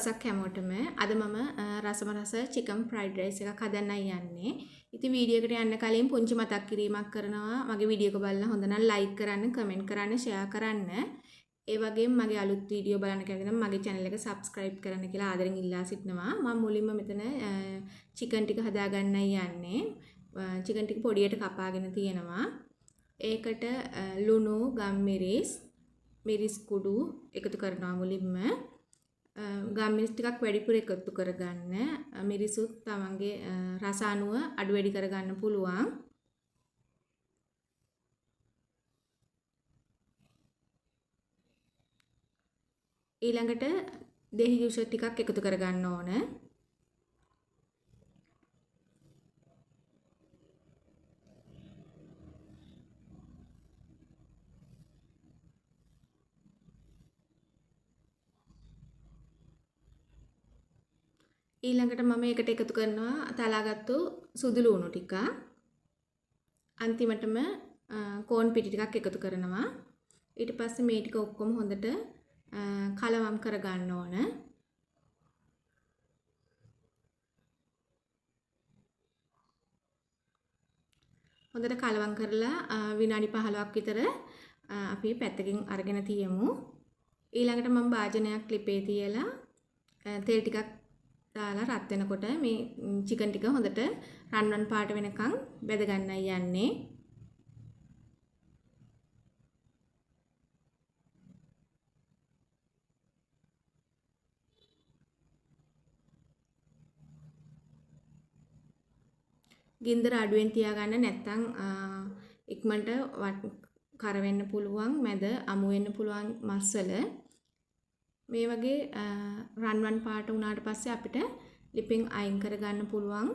දවසක් හැමෝටම. අද මම රසම රස චිකන් ෆ්‍රයිඩ් රයිස් එකක් හදන්නයි යන්නේ. ඉතින් වීඩියෝ එකට යන්න කලින් පුංචි මතක් කිරීමක් කරනවා. මගේ වීඩියෝ එක බලලා හොඳ නම් ලයික් කරන්න, කමෙන්ට් කරන්න, ෂෙයා කරන්න. ඒ වගේම මගේ අලුත් වීඩියෝ බලන්න කැමති නම් මගේ channel එක subscribe කරන්න කියලා ආදරෙන් ඉල්ලා සිටිනවා. මම මුලින්ම මෙතන චිකන් ටික හදාගන්නයි යන්නේ. චිකන් ටික පොඩියට කපාගෙන තියෙනවා. ඒකට ලුණු, ගම්මිරිස්, මිරිස් කුඩු එකතු කරනවා මුලින්ම. ගම්මිරිස් ටිකක් වැඩිපුර එකතු කරගන්න. මිරිසුත් තමන්ගේ රස අනුව අඩු වැඩි කරගන්න පුළුවන්. ඊළඟට දෙහි ජූස් ටිකක් එකතු කරගන්න ඕන. ඊළඟට මම ඒකට එකතු කරනවා තලාගත්තු සුදු ලුණු ටික. අන්තිමටම කෝන් පිටි ටිකක් එකතු කරනවා. ඊට පස්සේ මේ ටික ඔක්කොම හොඳට කලවම් කරගන්න ඕන. හොඳට කලවම් කරලා විනාඩි 15ක් විතර අපි පැත්තකින් අරගෙන තියමු. ඊළඟට මම භාජනයක් ලිපේ තියලා තෙල් ටිකක් දාලා රත් වෙනකොට මේ චිකන් ටික හොඳට රන්වන් පාට වෙනකන් බෙද ගන්නයි යන්නේ. ගින්දර අඩුවෙන් තියාගන්න නැත්නම් ඉක්මනට කර වෙන්න පුළුවන්, මැද අමු වෙන්න පුළුවන් මස්වල. මේ වගේ රන්වන් පාට වුණාට පස්සේ අපිට ලිපෙන් අයින් කරගන්න පුළුවන්.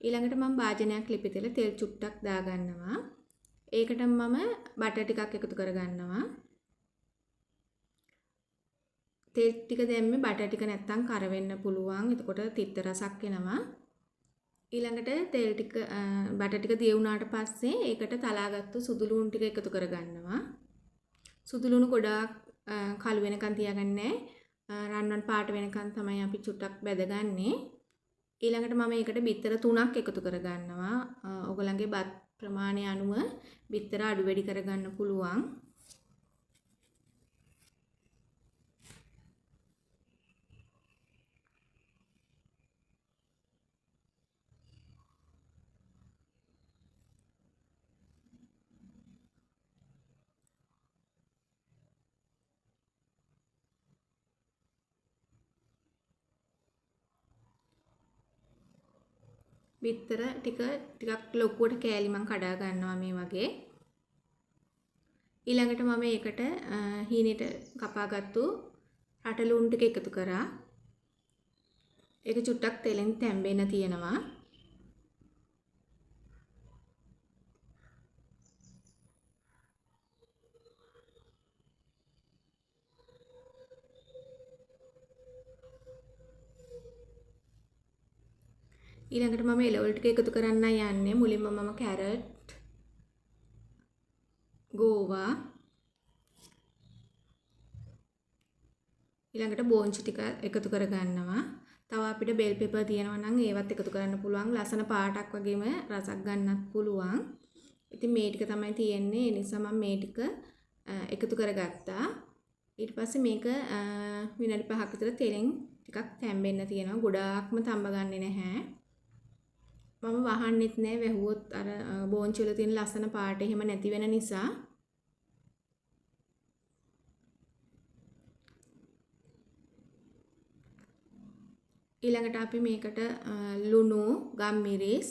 ඊළඟට මම භාජනයක් ලිපේ තියලා තෙල් චුට්ටක් දාගන්නවා. ඒකට මම බටර් ටිකක් එකතු කරගන්නවා. තෙල් ටික දැම්මේ බටර් ටික නැත්තම් කර වෙන්න පුළුවන්. එතකොට තිත්ත රසක් එනවා. ඊළඟට තෙල් ටික බටර් ටික දිය වුණාට පස්සේ ඒකට තලාගත්තු සුදු ලුණු ටික එකතු කරගන්නවා. සුදු ලුණු ගොඩාක් කළු වෙනකන් තියාගන්නේ රන්වන් පාට වෙනකන් තමයි අපි චුට්ටක් බැදගන්නේ. ඊළඟට මම ඒකට බිත්තර 3ක් එකතු කරගන්නවා. ඔයගලගේ බත් ප්‍රමාණය අනුව බිත්තර අඩු වැඩි කරගන්න පුළුවන්. බිත්තර ටිකක් ලොකුවට කෑලි මම කඩා ගන්නවා මේ වගේ. ඊළඟට මම ඒකට හීනෙට කපාගත්තු රටලුණු ටික එකතු කරා. ඒක චුට්ටක් තෙලෙන් තැම්බෙන්න තියෙනවා. ඊළඟට මම එළවලු ටික එකතු කරන්න යන්නේ. මුලින්ම මම කැරට්, ගෝවා, ඊළඟට බෝන්චි ටික එකතු කරගන්නවා. තව අපිට බෙල් පෙපර් තියෙනවා නම් ඒවත් එකතු කරන්න පුළුවන්. ලස්සන පාටක් වගේම රසක් ගන්නත් පුළුවන්. ඉතින් මේ ටික තමයි තියෙන්නේ. ඒ නිසා මම මේ ටික එකතු කරගත්තා. ඊට පස්සේ මේක විනාඩි 5ක් විතර තෙලෙන් ටිකක් තැම්බෙන්න තියෙනවා. ගොඩාක්ම තඹ ගන්නෙ නැහැ. මම වහන්නෙත් නෑ වැහුවොත් අර බෝන්චි වල තියෙන ලස්සන පාට එහෙම නැති වෙන නිසා. ඊළඟට අපි මේකට ලුණු, ගම්මිරිස්,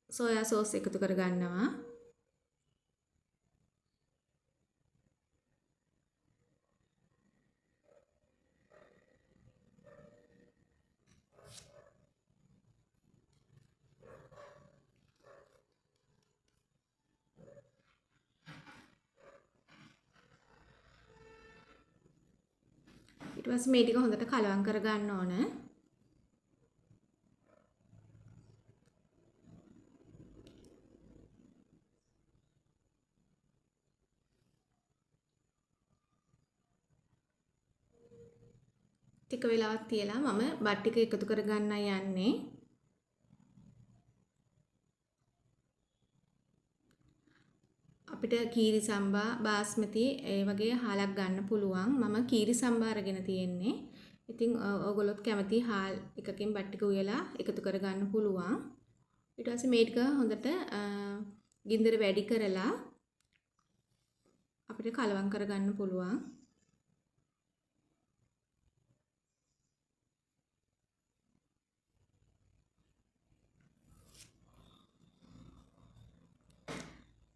සෝයා සෝස් එකතු කරගන්නවා. ඊට පස්සේ මේ ටික හොඳට කලවම් කරගන්න ඕන. ටික වෙලාවක් තියලා මම බත් ටික එකතු කරගන්න යන්නේ. අපිට කීරි සම්බා බාස්මති ඒ වගේ හාලක් ගන්න පුළුවන්. මම කීරි සම්බා අරගෙන තියෙන්නේ. ඉතින් ඔයගොල්ලොත් කැමති හාල් එකකින් බත් ටික උයලා එකතු කරගන්න පුළුවන්. ඊට පස්සේ මේ ටික හොඳට ගින්දර වැඩි කරලා අපිට කලවම් කරගන්න පුළුවන්.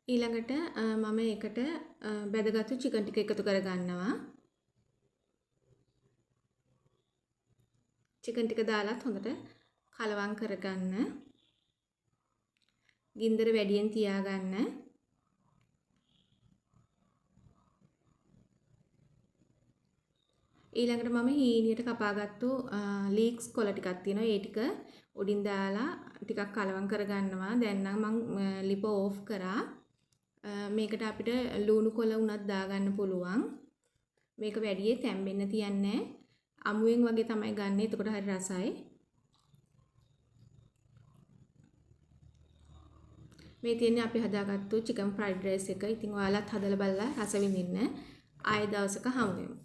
ඊළඟට මම ඒකට බැදගත්තු චිකන් ටික එකතු කරගන්නවා. චිකන් ටික දාලත් හොඳට කලවම් කරගන්න. ගින්දර වැඩියෙන් තියාගන්න. ඊළඟට මම හීනියට කපාගත්තු ලීක්ස් කොළ ටිකක් තියෙනවා. ඒ ටික උඩින් දාලා ටිකක් කලවම් කරගන්නවා. දැන් නම් මම ලිප ඕෆ් කරා. මේකට අපිට ලුණු කොළ උනත් දාගන්න පුළුවන්. මේක වැඩියේ තැම්බෙන්න තියන්නේ. අමුවෙන් වගේ තමයි ගන්න. එතකොට හරි රසයි. මේ තියෙන්නේ අපි හදාගත්තු chicken fried rice එක. ඉතින් ඔයාලත් හදලා බලලා රස විඳින්න. ආයෙ දවසක හමු වෙමු.